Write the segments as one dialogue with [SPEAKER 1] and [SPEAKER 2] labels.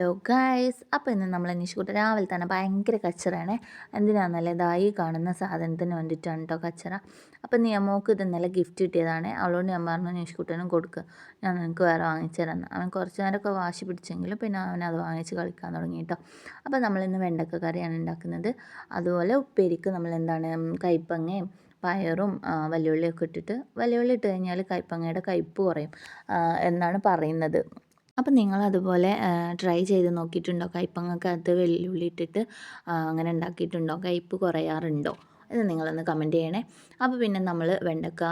[SPEAKER 1] Hello guys, അപ്പോൾ ഇന്ന് നമ്മൾ നിഷുകൂട്ട രാവിലെ തന്നെ ഭയങ്കര കച്ചറാണ്. എന്തിനാണെന്നല്ലേ ഇതായി കാണുന്ന സാധനത്തിന് വേണ്ടിയിട്ടാണ് കേട്ടോ കച്ചറ. അപ്പോൾ നിയമോക്ക് ഇത് ഇന്നലെ ഗിഫ്റ്റ് കിട്ടിയതാണ്. അവളോട് ഞാൻ പറഞ്ഞു നിഷുകൂട്ടനും കൊടുക്കുക, ഞാൻ നിനക്ക് വേറെ വാങ്ങിച്ചു തരാമെന്ന്. അവൻ കുറച്ച് നേരമൊക്കെ വാശി പിടിച്ചെങ്കിലും പിന്നെ അവൻ അത് വാങ്ങിച്ച് കളിക്കാൻ തുടങ്ങി കേട്ടോ. അപ്പോൾ നമ്മളിന്ന് വെണ്ടക്ക കറിയാണ് ഉണ്ടാക്കുന്നത്. അതുപോലെ ഉപ്പേരിക്ക് നമ്മൾ എന്താണ് കൈപ്പങ്ങയും പയറും വലിയുള്ളിയൊക്കെ ഇട്ടിട്ട്, വലിയുള്ളി ഇട്ട് കഴിഞ്ഞാൽ കൈപ്പങ്ങയുടെ കയ്പ്പ് കുറയും എന്നാണ് പറയുന്നത്. അപ്പം നിങ്ങളതുപോലെ ട്രൈ ചെയ്ത് നോക്കിയിട്ടുണ്ടോ? കയ്പങ്ങക്കകത്ത് വെല്ലുള്ളി ഇട്ടിട്ട് അങ്ങനെ ഉണ്ടാക്കിയിട്ടുണ്ടോ? കയ്പ്പ് കുറയാറുണ്ടോ? ഇത് നിങ്ങളൊന്ന് കമൻറ്റ് ചെയ്യണേ. അപ്പോൾ പിന്നെ നമ്മൾ വെണ്ടക്ക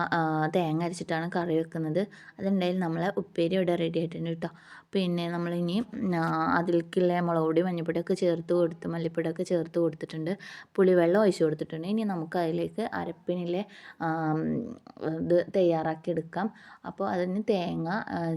[SPEAKER 1] തേങ്ങ അരച്ചിട്ടാണ് കറി വെക്കുന്നത്. അതുണ്ടായാലും നമ്മൾ ഉപ്പേരി ഇവിടെ റെഡി ആയിട്ടുണ്ട് കേട്ടോ. പിന്നെ നമ്മളിനി അതിലേക്കുള്ള മുളക് പൊടി മഞ്ഞൾപ്പൊടിയൊക്കെ ചേർത്ത് കൊടുത്ത് മല്ലിപ്പൊടിയൊക്കെ ചേർത്ത് കൊടുത്തിട്ടുണ്ട്. പുളിവെള്ളം ഒഴിച്ച് കൊടുത്തിട്ടുണ്ട്. ഇനി നമുക്ക് അതിലേക്ക് അരപ്പിനിലെ ഇത് തയ്യാറാക്കി എടുക്കാം. അപ്പോൾ അതിന് തേങ്ങ,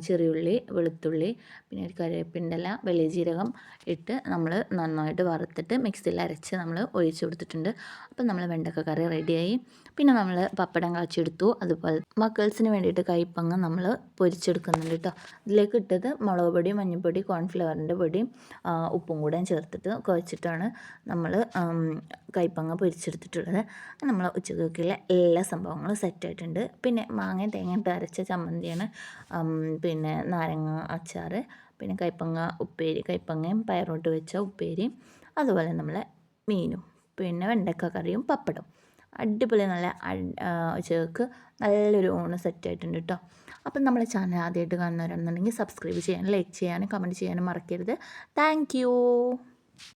[SPEAKER 1] ചെറിയുള്ളി, വെളുത്തുള്ളി, പിന്നെ ഒരു കറിവേപ്പിൻ്റെ ഇല, വലിയ ജീരകം ഇട്ട് നമ്മൾ നന്നായിട്ട് വറുത്തിട്ട് മിക്സിയിൽ അരച്ച് നമ്മൾ ഒഴിച്ച് കൊടുത്തിട്ടുണ്ട്. അപ്പം നമ്മൾ വെണ്ടക്ക കറി റെഡിയായി. പിന്നെ നമ്മൾ പപ്പടം കാച്ചെടുത്തു. അതുപോലെ മക്കൾസിന് വേണ്ടിയിട്ട് കൈപ്പങ്ങ നമ്മൾ പൊരിച്ചെടുക്കുന്നുണ്ട് കേട്ടോ. ഇതിലേക്ക് ഇട്ടത് മുളക് പൊടി, മഞ്ഞൾപ്പൊടി, കോൺഫ്ലവറിൻ്റെ പൊടിയും ഉപ്പും കൂടെ ചേർത്തിട്ട് കുഴച്ചിട്ടാണ് നമ്മൾ കൈപ്പങ്ങ പൊരിച്ചെടുത്തിട്ടുള്ളത്. നമ്മൾ ഉച്ചക്കൊക്കെയുള്ള എല്ലാ സംഭവങ്ങളും സെറ്റായിട്ടുണ്ട്. പിന്നെ മാങ്ങയും തേങ്ങയിട്ട് അരച്ച ചമ്മന്തിയാണ്, പിന്നെ നാരങ്ങ അച്ചാർ, പിന്നെ കൈപ്പങ്ങ ഉപ്പേരി, കൈപ്പങ്ങയും പയറോട്ട് വെച്ച ഉപ്പേരിയും, അതുപോലെ നമ്മളെ മീനും, പിന്നെ വെണ്ടക്ക കറിയും പപ്പടം. അടിപൊളി നല്ല ഉച്ചക്ക് നല്ലൊരു ഊണ് സെറ്റായിട്ടുണ്ട് കേട്ടോ. അപ്പം നമ്മളെ ചാനൽ ആദ്യമായിട്ട് കാണുന്നവരാണെന്നുണ്ടെങ്കിൽ സബ്സ്ക്രൈബ് ചെയ്യാനും ലൈക്ക് ചെയ്യാനും കമൻറ്റ് ചെയ്യാനും മറക്കരുത്. താങ്ക്